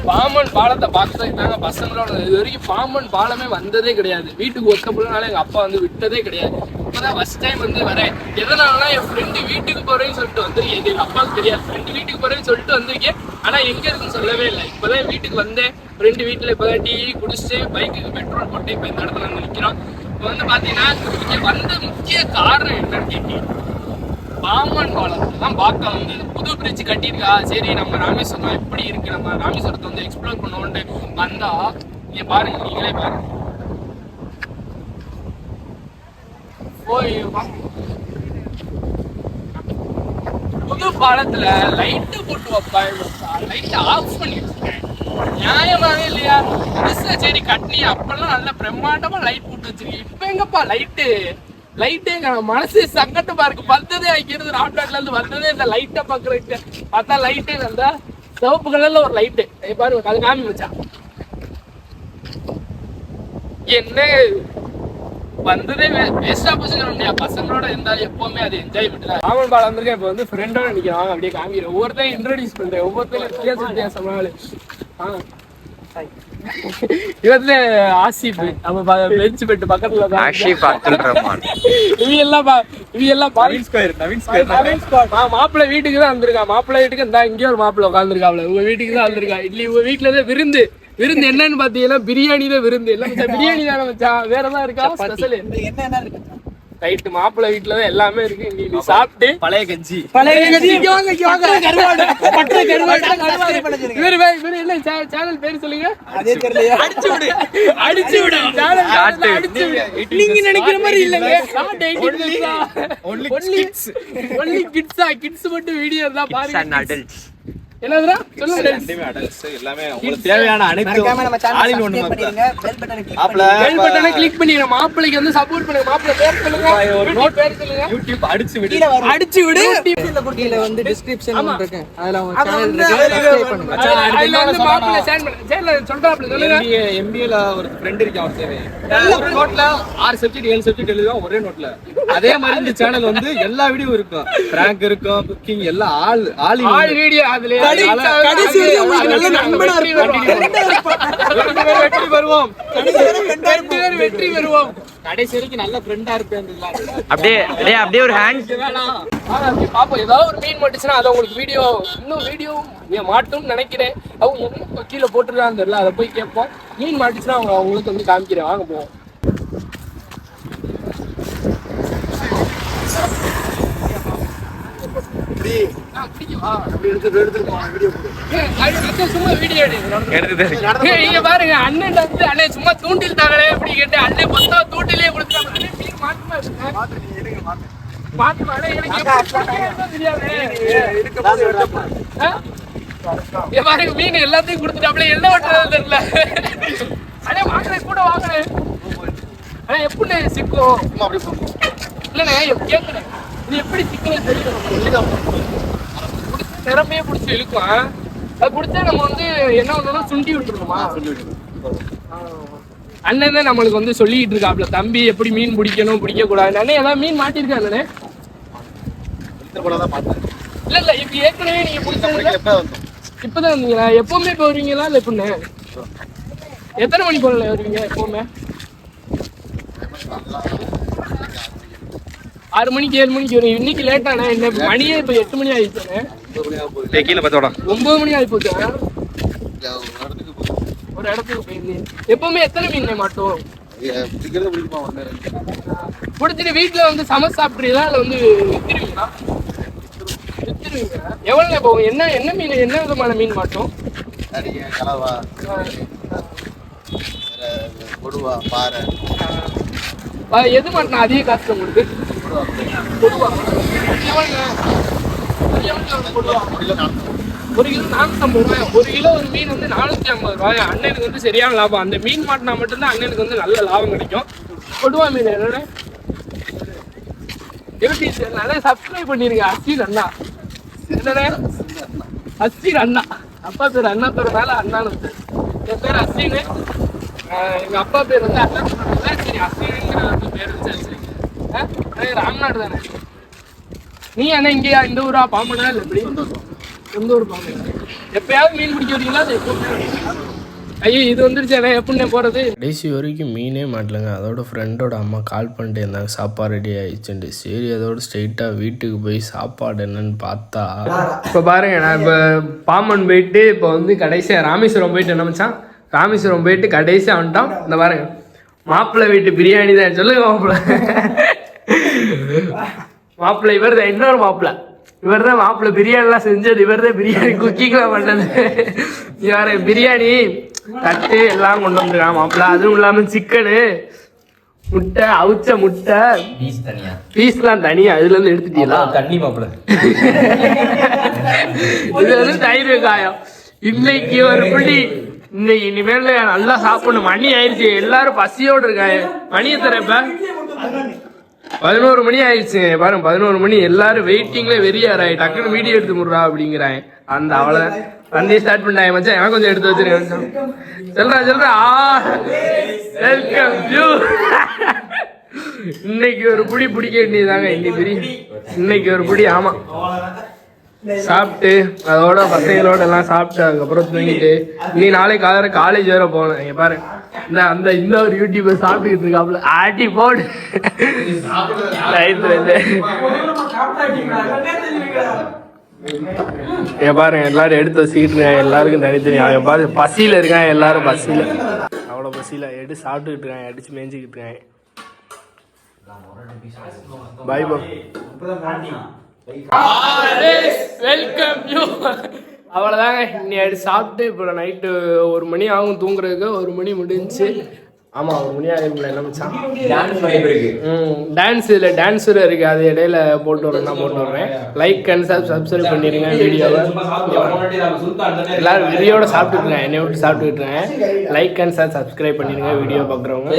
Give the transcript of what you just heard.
பாம்பன் பாலத்தை பார்த்துதான் நாங்க பசங்களோட இது வரைக்கும் பாம்பன் பாலமே வந்ததே கிடையாது. வீட்டுக்கு ஒத்த பிள்ளைனால எங்க அப்பா வந்து விட்டதே கிடையாது. இப்பதான் ஃபர்ஸ்ட் டைம் வந்து வரேன். எதனாலனா என் ஃப்ரெண்டு வீட்டுக்கு போறேன்னு சொல்லிட்டு வந்திருக்கேன். எங்க அப்பாவுக்கு தெரியாது, ஃப்ரெண்டு வீட்டுக்கு போறேன்னு சொல்லிட்டு வந்திருக்கேன். ஆனா எங்க இருக்குன்னு சொல்லவே இல்லை. இப்பதான் வீட்டுக்கு வந்தேன். ஃப்ரெண்டு வீட்டுல இப்பதான் டீ குடிச்சிட்டு பைக்குக்கு பெட்ரோல் போட்டு இப்ப இந்த இடத்துல வந்து நிக்கிறோம். இப்ப வந்து பாத்தீங்கன்னா இங்க வந்த முக்கிய காரணம் என்னன்னு கேட்டீங்க, பாம்பன் பாலத்தை தான் பார்க்க வந்து புது பிரிட்ஜ் கட்டியிருக்கா. சரி நம்ம ராமேஸ்வரம் எப்படி இருக்கு, நம்ம ராமேஸ்வரத்தை வந்து எக்ஸ்ப்ளோர் பண்ணுவோம்னு வந்தா இங்க பாருங்க, நீங்களே பாருங்க. புது பாலத்துல லைட்டு போட்டு வைப்பாங்க, லைட் ஆஃப் பண்ணி வச்சிருக்கேன். நியாயமாவே இல்லையா? சரி கட்டி அப்பெல்லாம் நல்ல பிரம்மாண்டமா லைட் போட்டு வச்சிருக்கேன். இப்ப எங்கப்பா லைட்டே மனசு சங்கட்டமா இருக்கு. வந்ததே வைக்கிறது ராம்நாட்ல இருந்து வந்ததே இந்த லைட்டை பாக்குறதுக்கு. பார்த்தா லைட்டே அந்த சிவப்பு கலர்ல ஒரு லைட்டு பாருங்க, அது காமி வச்சா என்ன வந்ததே வேஸ்டா போச்சுங்க. பசங்களோட இருந்தாலும் எப்பவுமே அது என்ஜாய்மெண்ட் தான். ராமன் பாலம் வந்திருக்கேன். இப்ப வந்து ஃப்ரெண்டோட நிற்கிறாங்க, அப்படியே காமிக்கிறேன். ஒவ்வொருத்தையும் இன்ட்ரோடியூஸ் பண்றேன், ஒவ்வொருத்தையும் வித்தியாசமான இவத்துல ஆசிப், நம்ம பெஞ்ச் பெட்டு பக்கத்துல ஆஷிப் அப்துல் ரஹ்மான், மாப்பிள்ளை வீட்டுக்கு தான் வந்திருக்கா. மாப்பிள்ளை வீட்டுக்கு இந்த இங்கே ஒரு மாப்பிள்ளை உட்காந்துருக்காப்ல, உங்க வீட்டுக்கு தான் வந்திருக்கா. இல்ல உங்க வீட்டுலதான் விருந்து என்னன்னு பாத்தீங்கன்னா பிரியாணி தான் விருந்து. எல்லாம் பிரியாணி தானே வச்சான், வேற ஏதாவது இருக்கா ஸ்பெஷல்? என்ன இருக்கு ரைட்டு, மாப்பிள்ளை வீட்டுலதான் எல்லாமே இருக்கு. நீ சாப்பிட்டு பழைய கஞ்சி சேனல் பேரு சொல்லுங்க. அடிச்சு விடு நீங்க நினைக்கிற மாதிரி இல்லைங்க. ஒன்லி கிட்ஸ் மட்டும் வீடியோ இருந்தா பாருங்க. என்னதுடா சொல்லுங்க. எல்லாமே உங்களுக்கு தேவையான அனைத்து ஆலின் ஒண்ணு பெல் பட்டனை கிளிக் பண்ணிடுங்க. மாப்பிளைக்கு வந்து சப்போர்ட் பண்ணுங்க. மாப்பிளை பேர் சொல்லுங்க, ஒரு நோட் பேர் சொல்லுங்க. யூடியூப் அடிச்சு விடு இந்த குட்டில வந்து டிஸ்கிரிப்ஷன் இருக்கு, அதுல உங்க சேனல் இருக்கு, சப்ஸ்கிரைப் பண்ணுங்க. அதுல வந்து மாப்பிளை ஷேர் பண்ணுங்க. சேனல் சொல்றாப்ல சொல்லுங்க. எம்பிஏல ஒரு ஃப்ரெண்ட் இருக்கு, அவர் தேவை ஒரு நோட்ல 6 சப்ஜெக்ட் 7 சப்ஜெக்ட் எழுதுவோம் ஒரே நோட்ல. அதே மாதிரி இந்த சேனல் வந்து எல்லா வீடியோ இருக்கும், பிராங்க் இருக்கும், குக்கிங் எல்லாம் ஆல் வீடியோ. அதுல கடைசி வரைக்கும் நல்ல நண்பனா வெற்றி பெறுவோம். கடைசி வரைக்கும் நல்ல ஃப்ரெண்டா இருப்பேன். அப்படியே ஒரு ஹேண்ட் பாப்போம். ஏதாவது ஒரு மீன் மாட்டுச்சுன்னா அதை உங்களுக்கு வீடியோ மாட்டும்னு நினைக்கிறேன். அவங்க என்ன கீழே போட்டுருக்கான்னு தெரியல, அதை போய் கேட்போம். மீன் மாட்டுச்சுன்னா அவங்களுக்கு வந்து காமிக்கிறேன். வாங்க போவோம். பாருங்க அண்ணன் வந்து அண்ணன் சும்மா தூண்டில் தாங்களே அப்படி கேட்டு அண்ணன் மொத்தம் தூண்டிலே கொடுத்தாங்க. மீன் எல்லாத்தையும் கொடுத்துட்டாப்ல, என்ன பண்றது தெரியல. அண்ணே வாங்கினேன் கூட வாங்கினேன். ஆனா எப்படி சிக்கும் இல்லண்ணே கேட்கறேன். இது எப்படி சிக்கன தெரியும், திறமையே பிடிச்சி இழுக்கும். அது பிடிச்சா நம்ம வந்து என்ன பண்ணணும், சுண்டி விட்டுருணுமா? அண்ணன் தான் நம்மளுக்கு வந்து சொல்லிட்டு இருக்காப்ல, தம்பி எப்படி மீன் பிடிக்கணும் பிடிக்க கூடாது. அண்ணன் ஏதாவது மீன் மாட்டிருக்கா அண்ணே? இல்ல இப்ப ஏற்கனவே நீங்க பிடிச்சவங்க இப்பதான் வந்தீங்களா? எப்பவுமே இப்ப வருவீங்களா இல்ல எப்படின்னு? எத்தனை மணி போல வருவீங்க எப்பவுமே? 6 மணிக்கு 7 மணிக்கு வரும். இன்னைக்கு லேட்டானே, என்ன மணியே இப்ப 8 மணி ஆயிடுச்சு. 9 மணி ஆகி போச்சு. ஒரு இடத்துக்கு போயிருந்தேன். எப்பவுமே எத்தனை மீன் மாட்டோம் பிடிச்சிட்டு வீட்டுல வந்து சமைச்சு சாப்பிட்றீங்களா இல்ல வந்து வித்துருவீங்களா? வித்துருவீங்க. எவ்வளவு போகும்? என்ன மீன், என்ன விதமான மீன் மாட்டோம்? எது மாட்டினா அதிக காசு உங்களுக்கு? ஒரு கிலோ 450 ரூபாய். ஒரு கிலோ ஒரு மீன் வந்து 450 ரூபாய். அண்ணனுக்கு வந்து சரியான லாபம். அந்த மீன் மாட்டினா மட்டும்தான் அண்ணனுக்கு வந்து நல்ல லாபம் கிடைக்கும். கொடுவா மீன் என்னோட எப்படி நல்லா சப்ஸ்கிரைப் பண்ணிருங்க. அஸ்வின் அண்ணா என்னடே, அஸ்வின் அண்ணா. அப்பா பேர் அண்ணா பேர் மேல அண்ணான்னு வந்து என் பேர் அஸ்வின். எங்க அப்பா பேர் வந்து அண்ணா. சரி அஸ்வின்ங்கிற பேர் வச்சாச்சு. ராம்நாடு தானே நீ? அண்ணா இங்கேயா, இந்த ஊரா, பாம்பனா இல்லை எப்படி? எந்த ஒரு பாம்பு எப்பயாவது மீன் பிடிக்க வரீங்களா? ஐயோ இது வந்துருச்சு, எப்படின்னே போகிறது? கடைசி வரைக்கும் மீனே மாட்டலங்க. அதோட ஃப்ரெண்டோட அம்மா கால் பண்ணிட்டு இருந்தாங்க சாப்பாடு ரெடி ஆயிடுச்சுட்டு. சரி அதோட ஸ்ட்ரெயிட்டாக வீட்டுக்கு போய் சாப்பாடு என்னன்னு பார்த்தா இப்போ பாருங்க, நான் இப்போ பாம்பன் போயிட்டு இப்போ வந்து கடைசியாக ராமேஸ்வரம் போயிட்டு என்ன மச்சான், ராமேஸ்வரம் போயிட்டு கடைசியாக வந்துட்டோம். இந்த பாருங்க மாப்பிள்ளை வீட்டு பிரியாணி தான். சொல்லுங்க மாப்பிள்ளை இவர் தான், இன்னொரு மாப்பிள்ளை இவர் தான். மாப்பிள்ளை பிரியாணிலாம் செஞ்சது இவர் தான், பிரியாணி குக்கிங்லாம் பண்ணது இவர். பிரியாணி தட்டு எல்லாம் கொண்டு வந்துருக்கான் மாப்பிள்ளை. அதுவும் இல்லாமல் சிக்கனு, முட்டை, அவிச்ச முட்டை பீஸ்லாம் தனியா அதுல இருந்து எடுத்துட்டீங்களா? தண்ணி மாப்பிள்ளை இது வந்து தயிர் வெங்காயம். இன்னைக்கு ஒரு புள்ளி, இன்னைக்கு இனிமேல் நல்லா சாப்பிடணும். மணி ஆயிடுச்சு, எல்லாரும் பசியோடு இருக்காங்க. மணியை தரப்ப 11 மணி ஆயிடுச்சு பாருங்க. 11 மணி, எல்லாரும் வெயிட்டிங்ல வெறியாராய். டக்குன்னு வீடியோ எடுத்து முடுறா அப்படிங்கிறாங்க. அந்த அவ்வளோ வந்தே ஸ்டார்ட் பண்ணாங்க மச்சான். எனக்கு கொஞ்சம் எடுத்து வச்சிருக்கேன். சொல்றா வெல்கம் யூ. இன்னைக்கு ஒரு புடி பிடிக்க வேண்டியதாங்க. இன்னைக்கு ஒரு புடி. ஆமா சாப்பிட்டு அதோட பசங்களோட எல்லாம் சாப்பிட்டு அதுக்கப்புறம் தூங்கிட்டு நீ நாளைக்கு காலேஜ் வேற போகணும். இங்க பாரு இந்த ஒரு யூடியூபர் சாப்பிட்டுக்கிட்டு இருக்காப்புல. ஆட்டி போடு பாருங்க எல்லாரும் எடுத்து வச்சுக்கிட்டு எல்லாருக்கும் தனித்தனி. பாரு பசியில இருக்காங்க எல்லாரும். பசியில அவ்வளோ பசியில எடுத்து சாப்பிட்டுக்கிட்டு இருக்காங்க, அடிச்சு மேய்ஞ்சிக்கிட்டு இருக்காங்க. Bye welcome you. அவ்வளோதாங்க, இன்னைக்கு சாப்பிட்டு இப்போ நைட்டு 1 மணி ஆகும் தூங்குறதுக்கு. 1 மணி முடிஞ்சு. ஆமாம் 1 மணி ஆகும். என்ன மச்சான் டான்ஸ் இதில் டான்ஸும் இருக்குது, அது இடையில போட்டு வரேன். நான் போட்டு வரேன். லைக் அண்ட் சப்ஸ்கிரைப் பண்ணிடுங்க வீடியோவை. எல்லாரும் வீடியோட சாப்பிட்டுருக்கேன், என்னை விட்டு சாப்பிட்டுக்கிட்டுருக்கேன். லைக் அண்ட் சப்ஸ்கிரைப் பண்ணிடுங்க வீடியோ பார்க்குறவங்க.